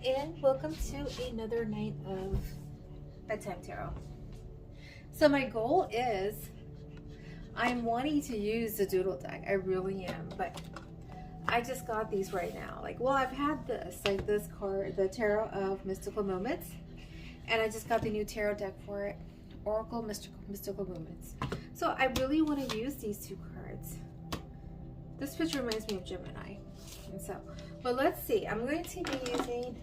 and welcome to another night of Bedtime Tarot. So my goal is, I'm wanting to use the Doodle deck. I really am, but I just got these right now. I've had this, this card, the Tarot of Mystical Moments, and I just got the new tarot deck for it, Oracle Mystical Moments. So I really want to use these two cards. This picture reminds me of Gemini. And so, but let's see. I'm going to be using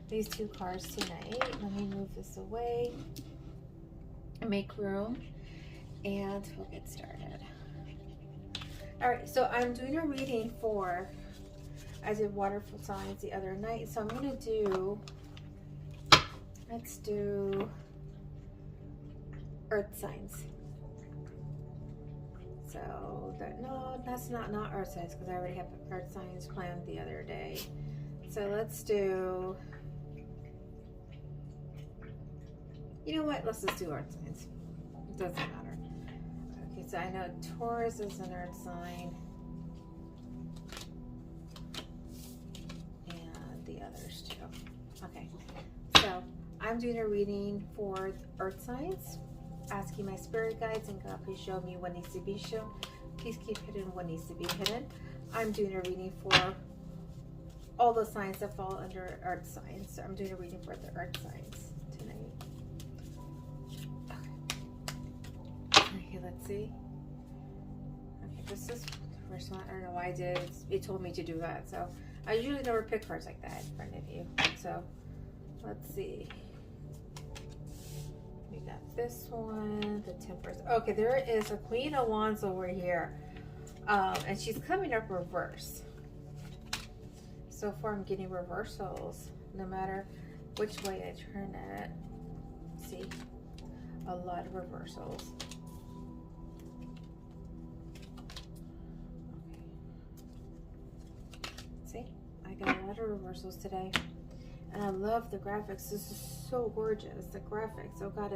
these two cards tonight. Let me move this away and make room, and we'll get started. All right, so I'm doing a reading for, I did water signs the other night, so I'm going to do, let's do earth signs. So no, that's not earth signs, because I already have earth signs planned the other day. So let's do, you know what, let's just do earth signs. It doesn't matter. Okay, so I know Taurus is an earth sign, and the others too. Okay, so I'm doing a reading for earth signs, asking my spirit guides and God, please show me what needs to be shown. Please keep hidden what needs to be hidden. I'm doing a reading for all the signs that fall under earth signs. So I'm doing a reading for the earth signs tonight. Okay, let's see. Okay, this is the first one. I don't know why I did. It told me to do that. So I usually never pick cards like that in front of you. So let's see. We got this one, the Temperance. Okay, there is a Queen of Wands over here, and she's coming up reverse. So far, I'm getting reversals, no matter which way I turn it. See, a lot of reversals. Okay. See, I got a lot of reversals today. And I love the graphics. This is so gorgeous. The graphics. Oh God,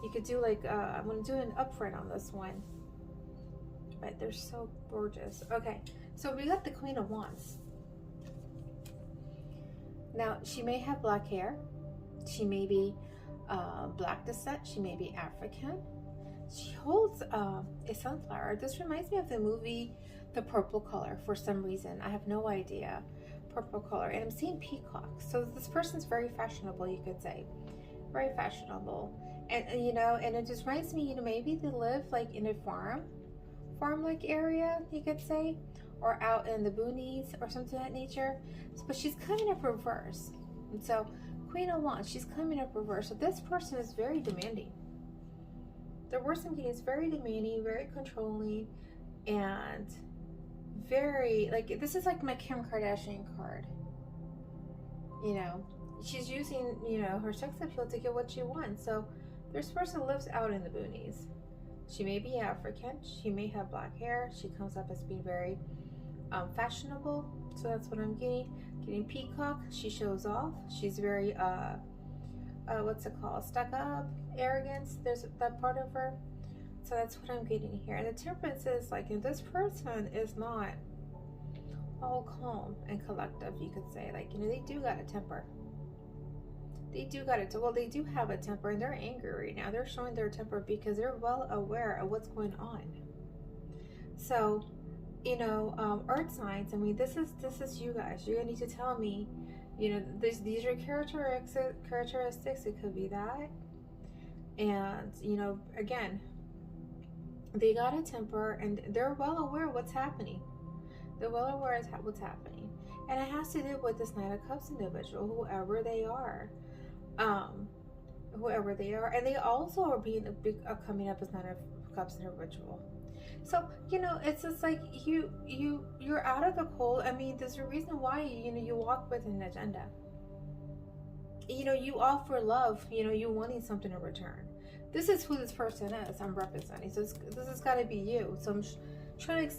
you could do I'm going to do an upfront on this one. But they're so gorgeous. Okay, so we got the Queen of Wands. Now, she may have black hair. She may be black descent. She may be African. She holds a sunflower. This reminds me of the movie The Purple Color for some reason. I have no idea. Purple color, and I'm seeing peacocks. So this person's very fashionable, you could say, very fashionable, and you know, and it just reminds me, you know, maybe they live in a farm-like area, you could say, or out in the boonies or something of that nature. But she's coming up reverse, and so Queen of Wands, she's coming up reverse. So this person is very demanding. The worst I'm getting is very demanding, very controlling, and very, this is like my Kim Kardashian card. You know, she's using, you know, her sex appeal to get what she wants. So this person lives out in the boonies. She may be African. She may have black hair. She comes up as being very fashionable. So that's what I'm getting. Getting peacock. She shows off. She's very what's it called? Stuck up, arrogance. There's that part of her. So that's what I'm getting here. And the Temperance is this person is not all calm and collective, you could say. You know, they do got a temper. They do got it. Well, they do have a temper, and they're angry right now. They're showing their temper because they're well aware of what's going on. So, you know, earth signs, I mean, this is you guys. You're gonna need to tell me, you know, these are characteristics. It could be that. And, you know, again, they got a temper, and they're well aware of what's happening. They're well aware of what's happening. And it has to do with this Knight of Cups individual, whoever they are. Whoever they are. And they also are being coming up as Knight of Cups individual. So, you know, it's just you're out of the cold. I mean, there's a reason why, you know, you walk with an agenda. You know, you offer love, you know, you wanting something in return. This is who this person is I'm representing. So this has got to be you. So I'm trying to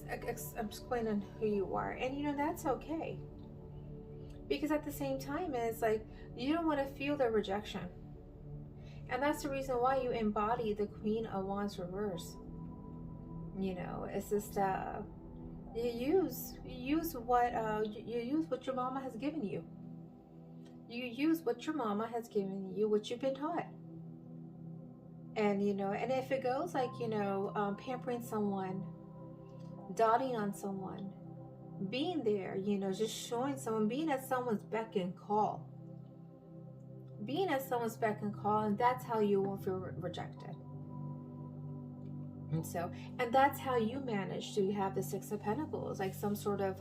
explain on who you are. And, you know, that's okay. Because at the same time, it's you don't want to feel the rejection. And that's the reason why you embody the Queen of Wands reverse. You know, it's just you use what your mama has given you. You use what your mama has given you, what you've been taught. And, and if it goes like, pampering someone, doting on someone, being there, just showing someone, being at someone's beck and call. Being at someone's beck and call, and that's how you won't feel rejected. And that's how you manage to have the Six of Pentacles, like some sort of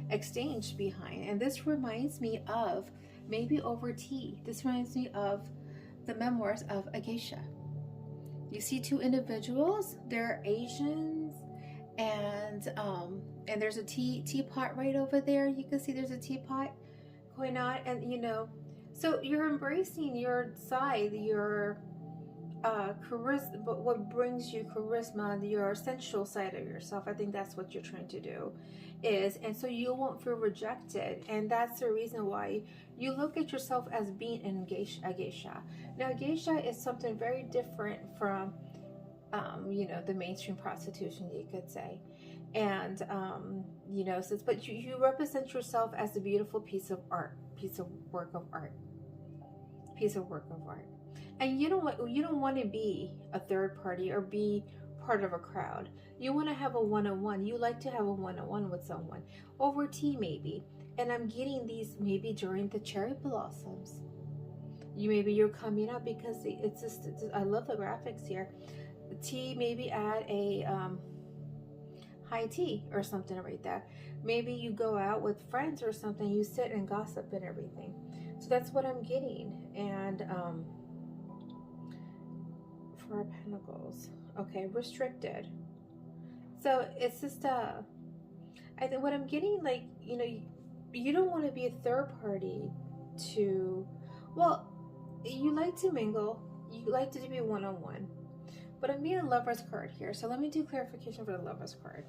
exchange behind. And this reminds me of, maybe over tea, this reminds me of the memoirs of a geisha. You see two individuals, they're Asians, and there's a teapot right over there. You can see there's a teapot going on, and so you're embracing your side, your charisma, but what brings you charisma, your sensual side of yourself. I think that's what you're trying to do, and so you won't feel rejected. And that's the reason why you look at yourself as being a geisha. Now, geisha is something very different from the mainstream prostitution, you could say. And but you represent yourself as a beautiful piece of work of art. And you don't want to be a third party or be part of a crowd. You want to have a one-on-one. You like to have a one-on-one with someone over tea, maybe. And I'm getting these maybe during the cherry blossoms. You're coming up, because it's just, I love the graphics here. Tea, maybe at a high tea or something right there. Maybe you go out with friends or something. You sit and gossip and everything. So that's what I'm getting. And Four of Pentacles. Okay, restricted. So it's just I think what I'm getting, like, you don't want to be a third party to, well, you like to mingle, you like to be one-on-one, but I'm being a Lover's card here. So let me do clarification for the Lover's card.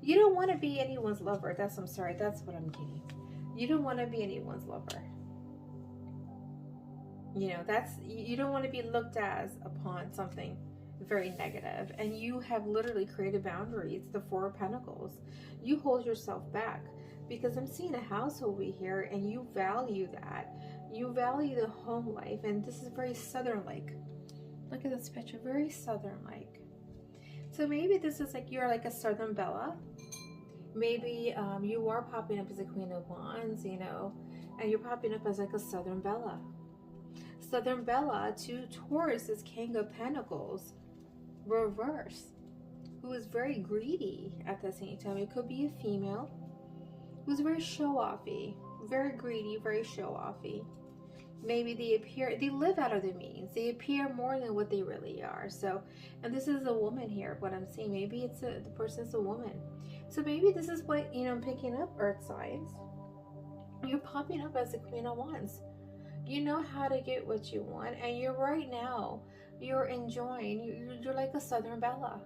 You don't want to be anyone's lover. That's what I'm getting. You don't want to be anyone's lover. You don't want to be looked as upon something very negative. And you have literally created boundaries, the Four of Pentacles. You hold yourself back, because I'm seeing a house over here, and you value that. You value the home life, and this is very Southern-like. Look at this picture, very Southern-like. So maybe this is like, you're like a Southern Bella. Maybe you are popping up as a Queen of Wands, and you're popping up as like a Southern Bella. Southern Bella to Taurus is King of Pentacles, reverse, who is very greedy at the same time. It could be a female who's very show-offy, very greedy, very show-offy. Maybe they live out of their means. They appear more than what they really are. So, and this is a woman here, what I'm seeing. Maybe the person's a woman. So maybe this is what, I'm picking up, Earth signs. You're popping up as the Queen of Wands. You know how to get what you want, and you're right now, you're enjoying, you're like a Southern Bella,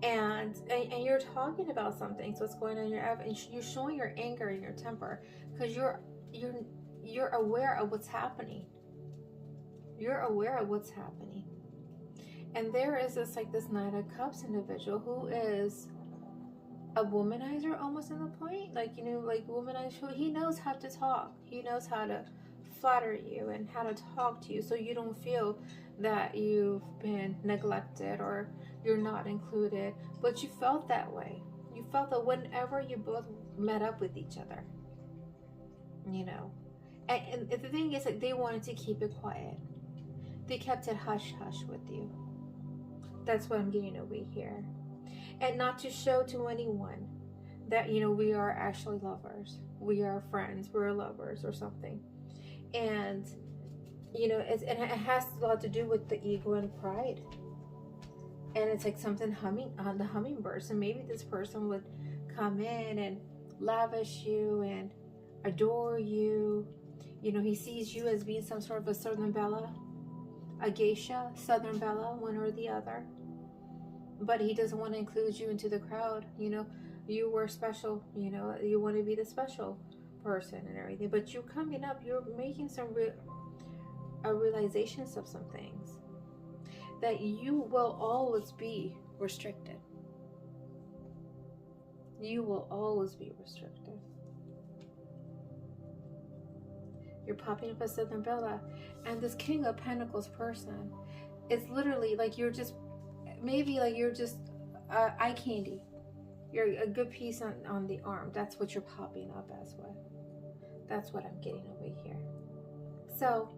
and you're talking about something, so what's going on in your life, and you're showing your anger and your temper, because you're aware of what's happening. You're aware of what's happening. And there is this Knight of Cups individual who is a womanizer, almost in the point, womanizer. He knows how to talk. He knows how to flatter you and how to talk to you, so you don't feel that you've been neglected or you're not included. But you felt that way. You felt that whenever you both met up with each other, and the thing is, they wanted to keep it quiet. They kept it hush hush with you. That's what I'm getting over here. And not to show to anyone that, we are actually lovers. We are friends. We're lovers or something. And, it has a lot to do with the ego and pride. And it's like something humming on the hummingbird. So maybe this person would come in and lavish you and adore you. He sees you as being some sort of a Southern Bella, a geisha, Southern Bella, one or the other. But he doesn't want to include you into the crowd. You were special. You want to be the special person and everything. But you're coming up. You're making some realizations of some things. That you will always be restricted. You will always be restricted. You're popping up as Southern Bella. And this King of Pentacles person, it's literally like you're just, maybe like you're just eye candy. You're a good piece on the arm. That's what you're popping up as well. That's what I'm getting over here. So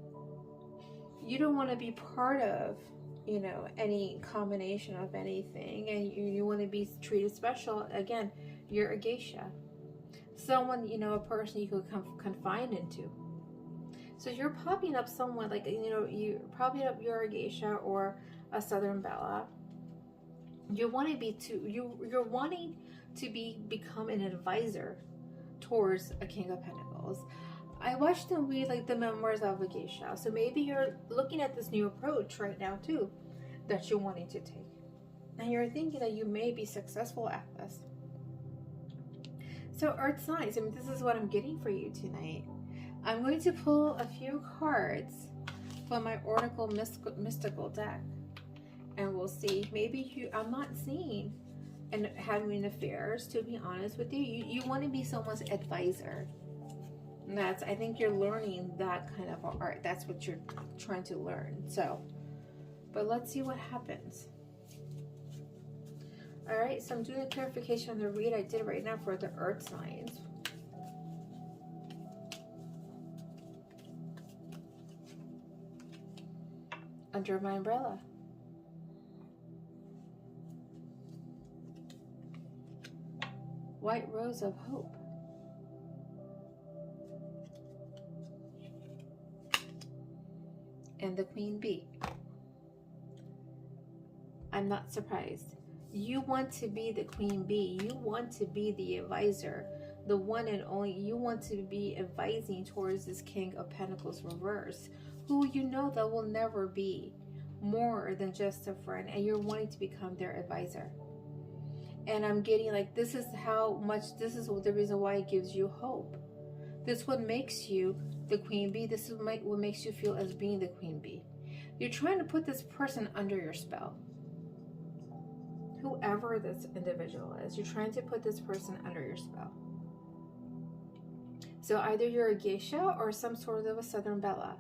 you don't want to be part of, you know, any combination of anything, and you want to be treated special. Again, you're a geisha. Someone, you know, a person you could confide into. So you're popping up someone like, you know, you're popping up, you're a geisha or a Southern Bella. You want to be you're wanting to become an advisor towards a King of Pentacles. I watched them read like the memoirs of a geisha. So maybe you're looking at this new approach right now too that you're wanting to take. And you're thinking that you may be successful at this. So Earth signs, I mean, this is what I'm getting for you tonight. I'm going to pull a few cards from my Oracle Mystical deck. And we'll see. Maybe I'm not seeing and having affairs, to be honest with you. You want to be someone's advisor. And that's, I think you're learning that kind of art. That's what you're trying to learn. So, but let's see what happens. All right, so I'm doing a clarification on the read I did right now for the Earth signs. Under my umbrella. White Rose of Hope. And the Queen Bee. I'm not surprised. You want to be the Queen Bee. You want to be the advisor, the one and only. You want to be advising towards this King of Pentacles reverse, who you know that will never be more than just a friend, and you're wanting to become their advisor. And I'm getting like, this is the reason why it gives you hope. This is what makes you the Queen Bee. This is what makes you feel as being the Queen Bee. You're trying to put this person under your spell. Whoever this individual is, you're trying to put this person under your spell. So either you're a geisha or some sort of a Southern Bella.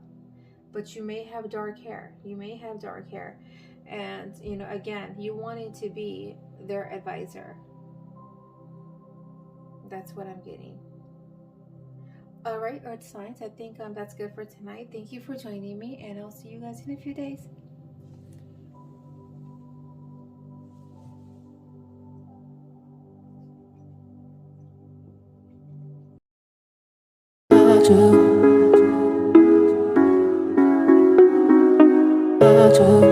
But you may have dark hair. You may have dark hair. And, you know, again, you wanting to be their advisor. That's what I'm getting. All right, Earth signs, I think that's good for tonight. Thank you for joining me, and I'll see you guys in a few days. To